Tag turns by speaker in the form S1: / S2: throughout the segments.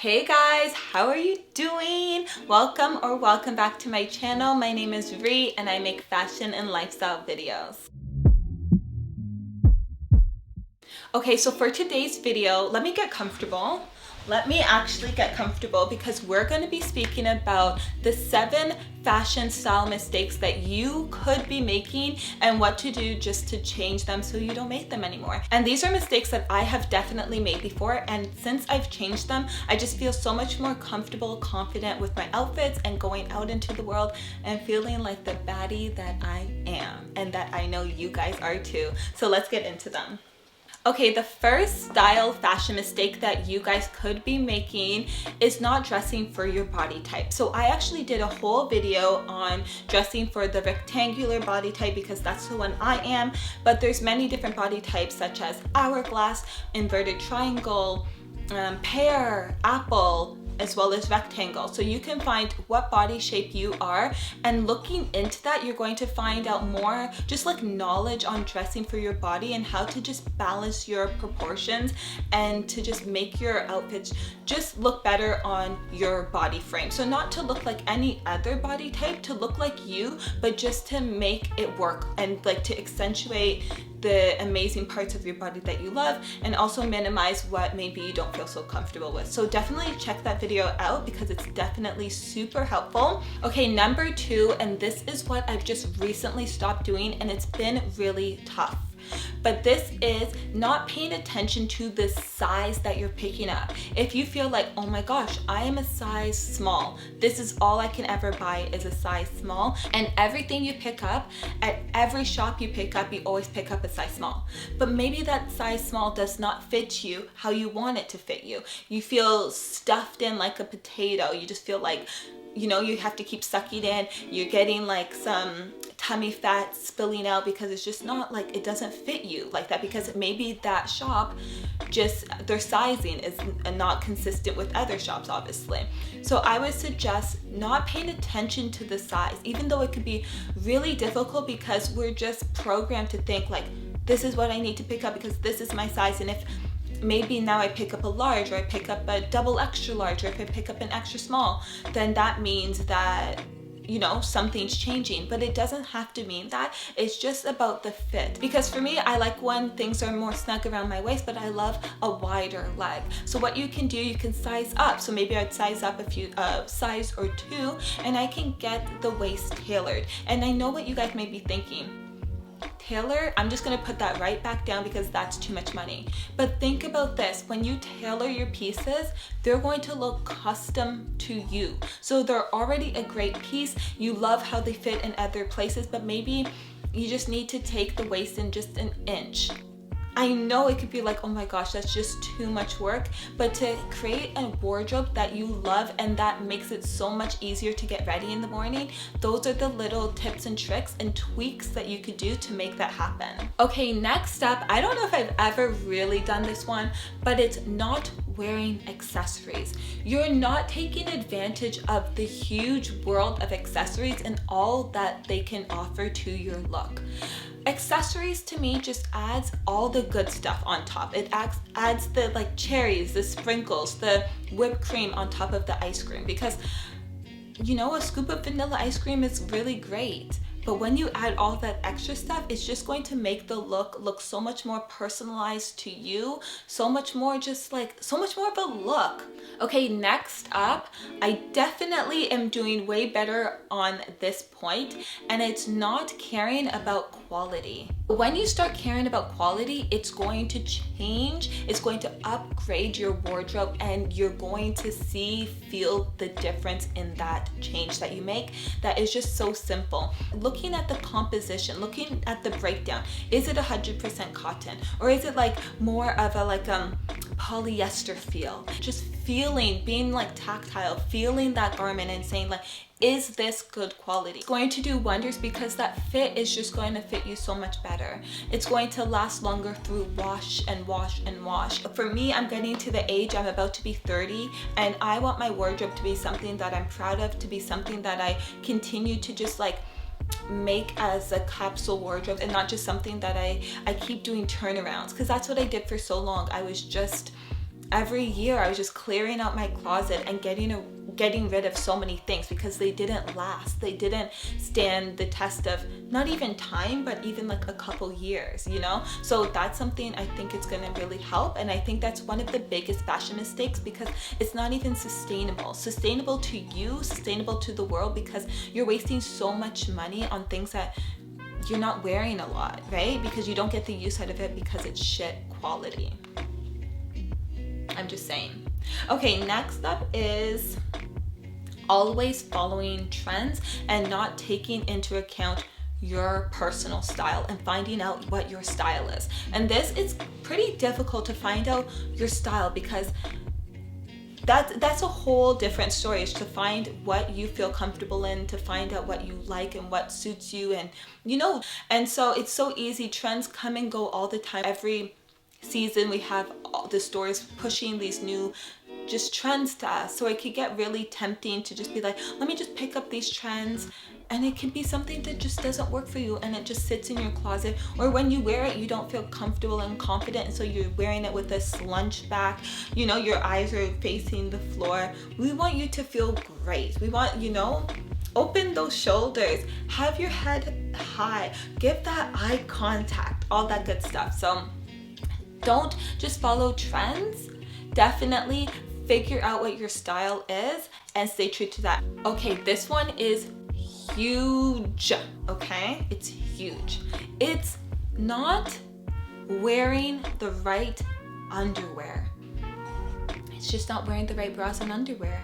S1: Hey guys, how are you doing? Welcome back to my channel. My name is Ree and I make fashion and lifestyle videos. Okay, so for today's video, let me get comfortable. Let me actually get comfortable because we're going to be speaking about the 7 fashion style mistakes that you could be making and what to do just to change them so you don't make them anymore. And these are mistakes that I have definitely made before, and since I've changed them, I just feel so much more comfortable, confident with my outfits and going out into the world and feeling like the baddie that I am and that I know you guys are too. So let's get into them. Okay, the first style fashion mistake that you guys could be making is not dressing for your body type. So I actually did a whole video on dressing for the rectangular body type because that's the one I am, but there's many different body types such as hourglass, inverted triangle, pear, apple, as well as rectangle. So you can find what body shape you are, and looking into that, you're going to find out more just like knowledge on dressing for your body and how to just balance your proportions and to just make your outfits just look better on your body frame. So not to look like any other body type, to look like you, but just to make it work and like to accentuate the amazing parts of your body that you love and also minimize what maybe you don't feel so comfortable with. So definitely check that video out because it's definitely super helpful. Okay, number 2, and this is what I've just recently stopped doing and it's been really tough. But this is not paying attention to the size that you're picking up. If you feel like, oh my gosh, I am a size small, this is all I can ever buy is a size small, and everything you pick up at every shop you pick up, you always pick up a size small. But maybe that size small does not fit you how you want it to fit you. You feel stuffed in like a potato. You just feel like, you know, you have to keep sucking in. You're getting like some tummy fat spilling out because it's just not like, it doesn't fit you like that because maybe that shop just their sizing is not consistent with other shops, obviously. So I would suggest not paying attention to the size, even though it could be really difficult because we're just programmed to think like, this is what I need to pick up because this is my size, and if maybe now I pick up a large or I pick up a double extra large or if I pick up an extra small, then that means that, you know, something's changing. But it doesn't have to mean that. It's just about the fit. Because for me, I like when things are more snug around my waist, but I love a wider leg. So what you can do, you can size up. So maybe I'd size up a few, size or 2, and I can get the waist tailored. And I know what you guys may be thinking. Tailor, I'm just gonna put that right back down because that's too much money. But think about this, when you tailor your pieces, they're going to look custom to you. So they're already a great piece, you love how they fit in other places, but maybe you just need to take the waist in just an inch. I know it could be like, oh my gosh, that's just too much work, but to create a wardrobe that you love and that makes it so much easier to get ready in the morning, those are the little tips and tricks and tweaks that you could do to make that happen. Okay, next up, I don't know if I've ever really done this one, but it's not wearing accessories. You're not taking advantage of the huge world of accessories and all that they can offer to your look. Accessories to me just adds all the good stuff on top. It adds the like cherries, the sprinkles, the whipped cream on top of the ice cream, because you know, a scoop of vanilla ice cream is really great. But when you add all that extra stuff, it's just going to make the look so much more personalized to you, so much more just like, so much more of a look. Okay, next up, I definitely am doing way better on this point, and it's not caring about quality. When you start caring about quality, it's going to change, it's going to upgrade your wardrobe, and you're going to feel the difference in that change that you make. That is just so simple. Looking at the composition, looking at the breakdown, is it 100% cotton, or is it like more of a polyester feel? Just feeling, being like tactile, feeling that garment and saying like, is this good quality? It's going to do wonders because that fit is just going to fit you so much better. It's going to last longer through wash and wash and wash. For me, I'm getting to the age, I'm about to be 30, and I want my wardrobe to be something that I'm proud of, to be something that I continue to just like make as a capsule wardrobe and not just something that I keep doing turnarounds, because that's what I did for so long. I was just every year I was just clearing out my closet and getting rid of so many things because they didn't last. They didn't stand the test of not even time, but even like a couple years, you know? So that's something I think it's gonna really help. And I think that's one of the biggest fashion mistakes because it's not even sustainable. Sustainable to you, sustainable to the world, because you're wasting so much money on things that you're not wearing a lot, right? Because you don't get the use out of it because it's shit quality. I'm just saying. Okay, next up is always following trends and not taking into account your personal style and finding out what your style is. And this is pretty difficult to find out your style because that's a whole different story, is to find what you feel comfortable in, to find out what you like and what suits you, and you know. And so it's so easy. Trends come and go all the time. Every season we have all the stores pushing these new just trends to us, so it could get really tempting to just be like, let me just pick up these trends, and it can be something that just doesn't work for you and it just sits in your closet, or when you wear it you don't feel comfortable and confident, and so you're wearing it with a slouch back, you know, your eyes are facing the floor. We want you to feel great. We want, you know, open those shoulders, have your head high, give that eye contact, all that good stuff. So don't just follow trends. Definitely figure out what your style is and stay true to that. Okay, this one is huge, okay? It's huge. It's not wearing the right underwear. It's just not wearing the right bras and underwear.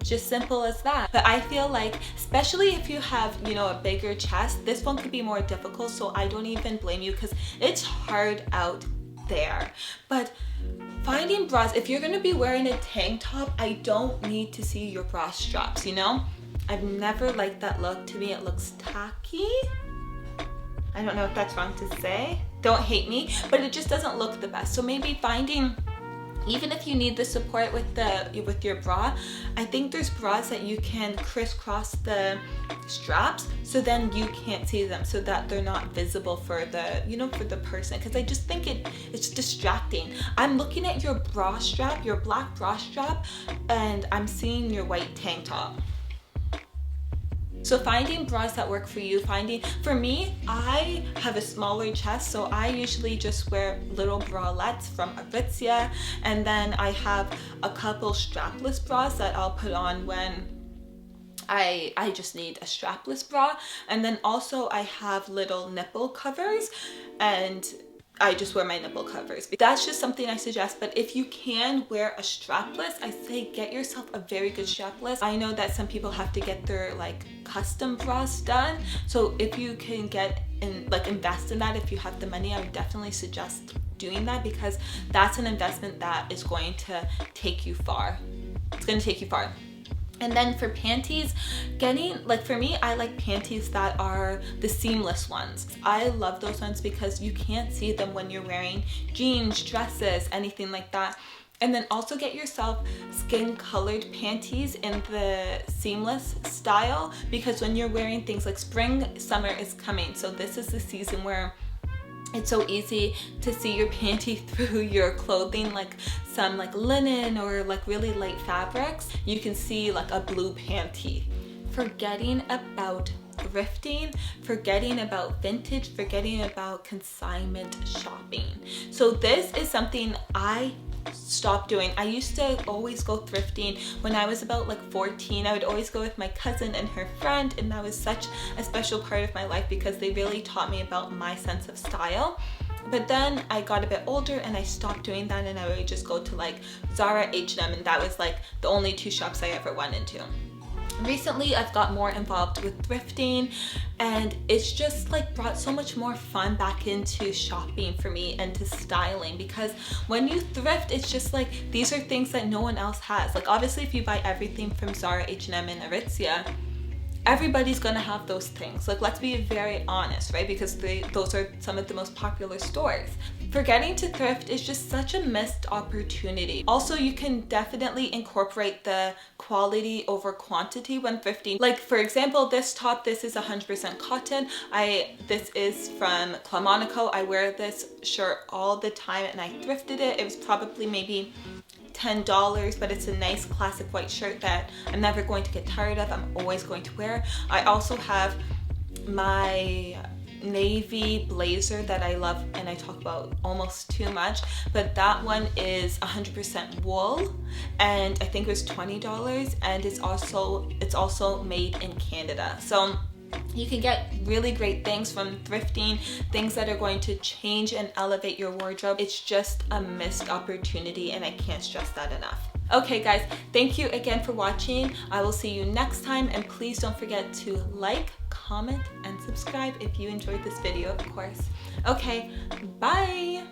S1: Just simple as that. But I feel like, especially if you have, you know, a bigger chest, this one could be more difficult, so I don't even blame you because it's hard out there. But finding bras, if you're gonna be wearing a tank top, I don't need to see your bra straps, you know? I've never liked that look. To me, it looks tacky. I don't know if that's wrong to say. Don't hate me, but it just doesn't look the best. So maybe finding, even if you need the support with your bra, I think there's bras that you can crisscross the straps so then you can't see them, so that they're not visible for the, you know, for the person, because I just think it's distracting. I'm looking at your bra strap, your black bra strap, and I'm seeing your white tank top. So finding bras that work for you, for me, I have a smaller chest, so I usually just wear little bralettes from Aritzia, and then I have a couple strapless bras that I'll put on when I just need a strapless bra. And then also I have little nipple covers, and I just wear my nipple covers. That's just something I suggest. But if you can wear a strapless, I say get yourself a very good strapless. I know that some people have to get their like custom bras done. So if you can get in, like invest in that, if you have the money, I would definitely suggest doing that, because that's an investment that is going to take you far. It's going to take you far. And then for panties, for me, I like panties that are the seamless ones. I love those ones because you can't see them when you're wearing jeans, dresses, anything like that. And then also get yourself skin colored panties in the seamless style, because when you're wearing things like spring, summer is coming. So this is the season where it's so easy to see your panty through your clothing, like some like linen or like really light fabrics. You can see like a blue panty. Forgetting about thrifting, forgetting about vintage, forgetting about consignment shopping. So this is something I stopped doing. I used to always go thrifting when I was about like 14. I would always go with my cousin and her friend, and that was such a special part of my life because they really taught me about my sense of style. But then I got a bit older and I stopped doing that, and I would just go to like Zara, H&M, and that was like the only two shops I ever went into. Recently, I've got more involved with thrifting, and it's just like brought so much more fun back into shopping for me and to styling, because when you thrift, it's just like these are things that no one else has. Like obviously if you buy everything from Zara, H&M, and Aritzia, everybody's gonna have those things. Like let's be very honest, right? Because those are some of the most popular stores. Forgetting to thrift is just such a missed opportunity. Also, you can definitely incorporate the quality over quantity when thrifting. Like for example, this top, this is 100% cotton. This is from Club Monaco. I wear this shirt all the time and I thrifted it. It was probably maybe $10, but it's a nice classic white shirt that I'm never going to get tired of. I'm always going to wear. I also have my navy blazer that I love and I talk about almost too much, but that one is 100% wool, and I think it was $20, and it's also made in Canada. So you can get really great things from thrifting, things that are going to change and elevate your wardrobe. It's just a missed opportunity, and I can't stress that enough. Okay guys, thank you again for watching. I will see you next time, and please don't forget to like, comment, and subscribe if you enjoyed this video, of course. Okay, bye!